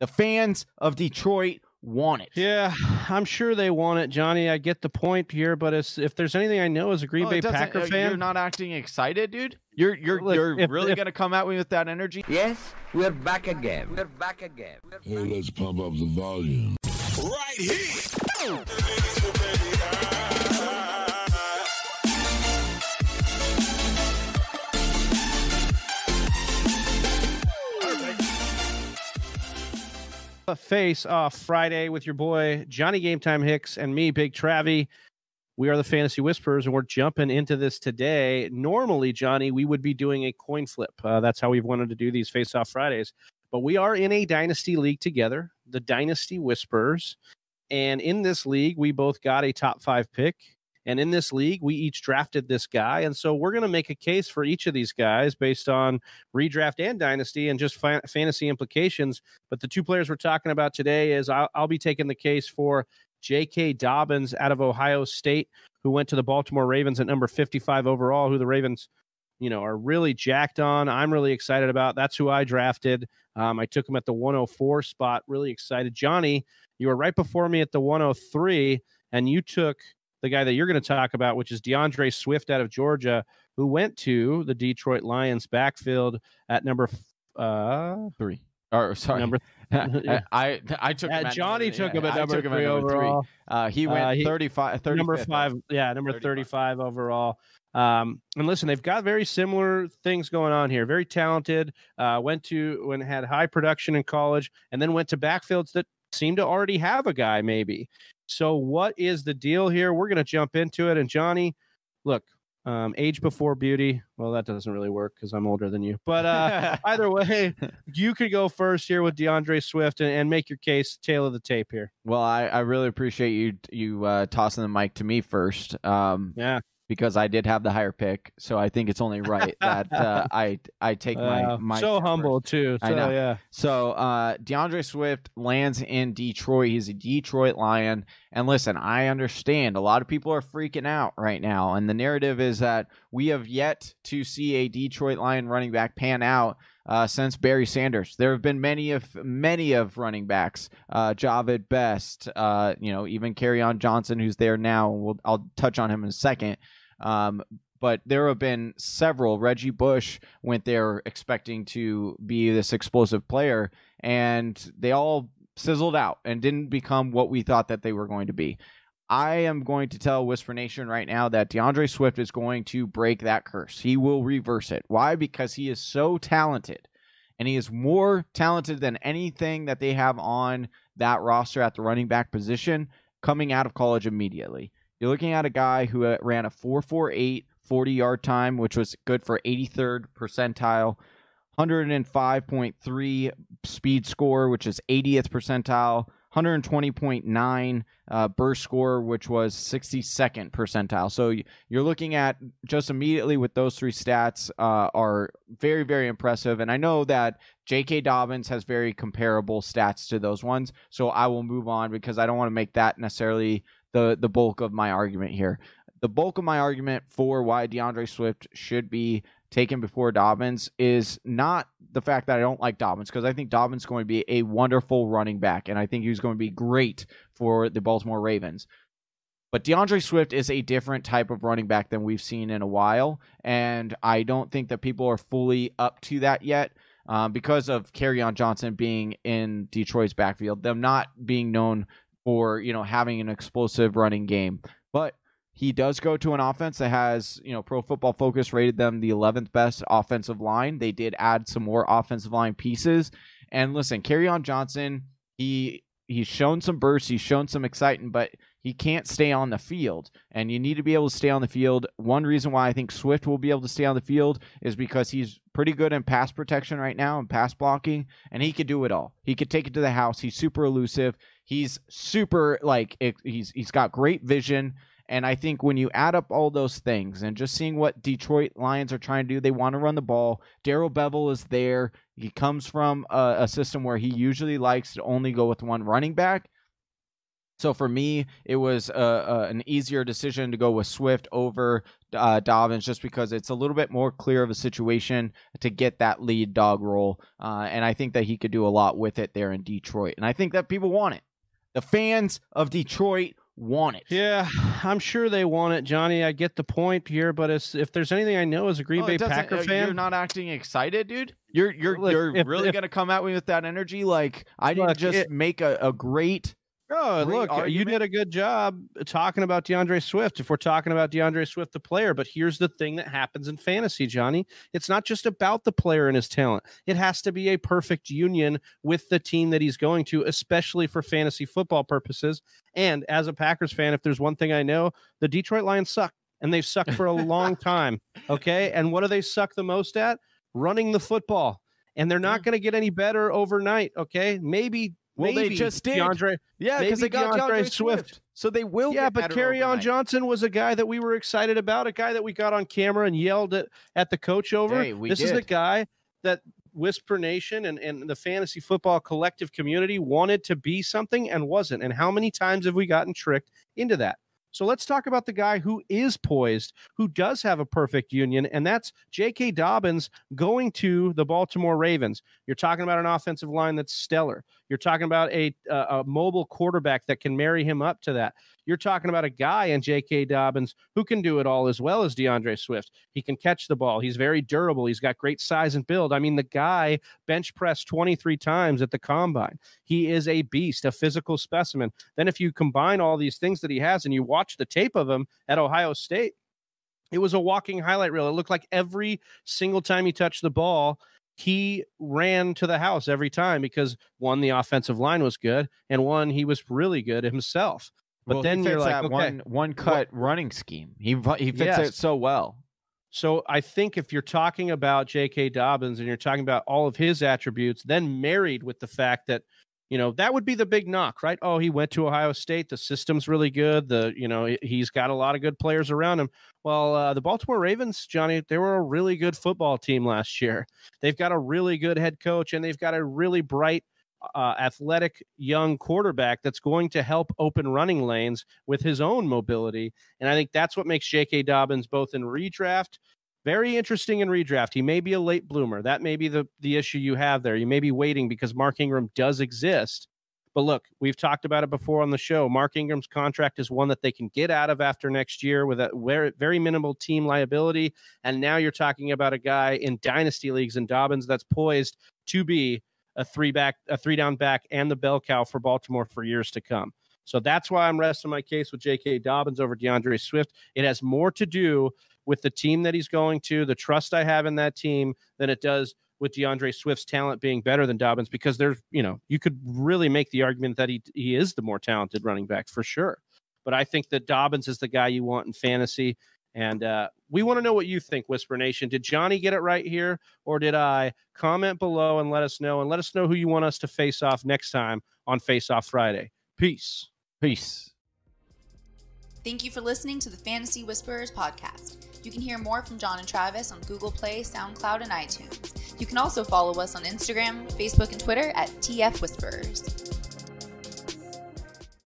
The fans of Detroit want it. Yeah, I'm sure they want it, Johnny. I get the point here, but if there's anything I know as a Green Bay Packer fan, you're not acting excited, dude. You're really gonna come at me with that energy? Yes, we're back again. We're back again. Hey, let's pump up the volume. Right here. A face off Friday with your boy Johnny Game Time Hicks and me, Big Travie. We are the Fantasy Whisperers, and we're jumping into this today. Normally, Johnny, we would be doing a coin flip. That's how we've wanted to do these face off Fridays. But we are in a dynasty league together, the Dynasty Whisperers. And in this league, we both got a top 5 pick. And in this league, we each drafted this guy. And so we're going to make a case for each of these guys based on redraft and dynasty and just fantasy implications. But the two players we're talking about today is I'll be taking the case for J.K. Dobbins out of Ohio State, who went to the Baltimore Ravens at number 55 overall, who the Ravens, are really jacked on. I'm really excited about. That's who I drafted. I took him at the 104 spot. Really excited. Johnny, you were right before me at the 103, and you took the guy that you're going to talk about, which is DeAndre Swift out of Georgia, who went to the Detroit Lions backfield at number 3. Or sorry, number. I took him Johnny took him at number 3 number overall. 3. He went 35. Number 5. Yeah, number 35 overall. And listen, they've got very similar things going on here. Very talented. Had high production in college, and then went to backfields that seem to already have a guy, maybe. So what is the deal here? We're going to jump into it. And Johnny, look, age before beauty. Well, that doesn't really work because I'm older than you. But either way, you could go first here with DeAndre Swift and make your case, tail of the tape here. Well, I really appreciate you tossing the mic to me first. Yeah. Because I did have the higher pick, so I think it's only right that I take my so humble first. too. So, I know. Yeah. So DeAndre Swift lands in Detroit. He's a Detroit Lion, and listen, I understand a lot of people are freaking out right now, and the narrative is that we have yet to see a Detroit Lion running back pan out since Barry Sanders. There have been many of running backs, Javid Best, even Kerryon Johnson, who's there now. I'll touch on him in a second. But there have been several. Reggie Bush went there expecting to be this explosive player, and they all sizzled out and didn't become what we thought that they were going to be. I am going to tell Whispernation right now that DeAndre Swift is going to break that curse. He will reverse it. Why? Because he is so talented, and he is more talented than anything that they have on that roster at the running back position coming out of college immediately. You're looking at a guy who ran a 4.48 40-yard time, which was good for 83rd percentile, 105.3 speed score, which is 80th percentile, 120.9 burst score, which was 62nd percentile. So you're looking at just immediately with those 3 stats are very, very impressive. And I know that J.K. Dobbins has very comparable stats to those ones. So I will move on because I don't want to make that necessarily the bulk of my argument here. The bulk of my argument for why DeAndre Swift should be taken before Dobbins is not the fact that I don't like Dobbins, because I think Dobbins is going to be a wonderful running back, and I think he's going to be great for the Baltimore Ravens. But DeAndre Swift is a different type of running back than we've seen in a while, and I don't think that people are fully up to that yet because of Kerryon Johnson being in Detroit's backfield, them not being known for having an explosive running game. But he does go to an offense that has, Pro Football Focus rated them the 11th best offensive line. They did add some more offensive line pieces. And listen, Kerryon Johnson, he's shown some bursts, he's shown some excitement, but he can't stay on the field. And you need to be able to stay on the field. One reason why I think Swift will be able to stay on the field is because he's pretty good in pass protection right now and pass blocking, and he could do it all. He could take it to the house. He's super elusive. He's super, he's got great vision. And I think when you add up all those things and just seeing what Detroit Lions are trying to do, they want to run the ball. Darrell Bevel is there. He comes from a system where he usually likes to only go with one running back. So for me, it was an easier decision to go with Swift over Dobbins, just because it's a little bit more clear of a situation to get that lead dog role. And I think that he could do a lot with it there in Detroit. And I think that people want it. The fans of Detroit want it. Yeah, I'm sure they want it, Johnny. I get the point here, but if there's anything I know as a Green Bay Packer fan, you're not acting excited, dude. You're really gonna come at me with that energy? Like I didn't just make a great. Oh, look, argument. You did a good job talking about DeAndre Swift, if we're talking about DeAndre Swift, the player. But here's the thing that happens in fantasy, Johnny. It's not just about the player and his talent. It has to be a perfect union with the team that he's going to, especially for fantasy football purposes. And as a Packers fan, if there's one thing I know, the Detroit Lions suck, and they've sucked for a long time. Okay. And what do they suck the most at? Running the football. And they're not going to get any better overnight. Okay. Maybe they just did. DeAndre, yeah, because they got DeAndre Swift. So they will Yeah, get but better Kerryon overnight. Johnson was a guy that we were excited about, a guy that we got on camera and yelled at the coach over. Hey, this is the guy that Whispernation and the fantasy football collective community wanted to be something and wasn't. And how many times have we gotten tricked into that? So let's talk about the guy who is poised, who does have a perfect union, and that's J.K. Dobbins going to the Baltimore Ravens. You're talking about an offensive line that's stellar. You're talking about a mobile quarterback that can marry him up to that. You're talking about a guy in J.K. Dobbins who can do it all as well as DeAndre Swift. He can catch the ball. He's very durable. He's got great size and build. I mean, the guy bench pressed 23 times at the combine. He is a beast, a physical specimen. Then if you combine all these things that he has and you watch the tape of him at Ohio State, it was a walking highlight reel. It looked like every single time he touched the ball, he ran to the house every time because, one, the offensive line was good, and one, he was really good himself. But then you're like, okay, one cut running scheme. He fits it so well. So I think if you're talking about J.K. Dobbins and you're talking about all of his attributes, then married with the fact that, that would be the big knock, right? Oh, he went to Ohio State. The system's really good. He's got a lot of good players around him. Well, the Baltimore Ravens, Johnny, they were a really good football team last year. They've got a really good head coach, and they've got a really bright, athletic young quarterback that's going to help open running lanes with his own mobility. And I think that's what makes J.K. Dobbins, both in redraft, very interesting in redraft. He may be a late bloomer. That may be the issue you have there. You may be waiting because Mark Ingram does exist. But look, we've talked about it before on the show. Mark Ingram's contract is one that they can get out of after next year with a very minimal team liability. And now you're talking about a guy in dynasty leagues in Dobbins that's poised to be a three down back and the bell cow for Baltimore for years to come. So that's why I'm resting my case with J.K. Dobbins over DeAndre Swift. It has more to do with the team that he's going to, the trust I have in that team, than it does with DeAndre Swift's talent being better than Dobbins, because there's, you could really make the argument that he is the more talented running back for sure. But I think that Dobbins is the guy you want in fantasy. And we want to know what you think, Whisper Nation. Did Johnny get it right here, or did I? Comment below and let us know. And let us know who you want us to face off next time on Face Off Friday. Peace. Peace. Thank you for listening to the Fantasy Whisperers podcast. You can hear more from John and Travis on Google Play, SoundCloud, and iTunes. You can also follow us on Instagram, Facebook, and Twitter at TF Whisperers.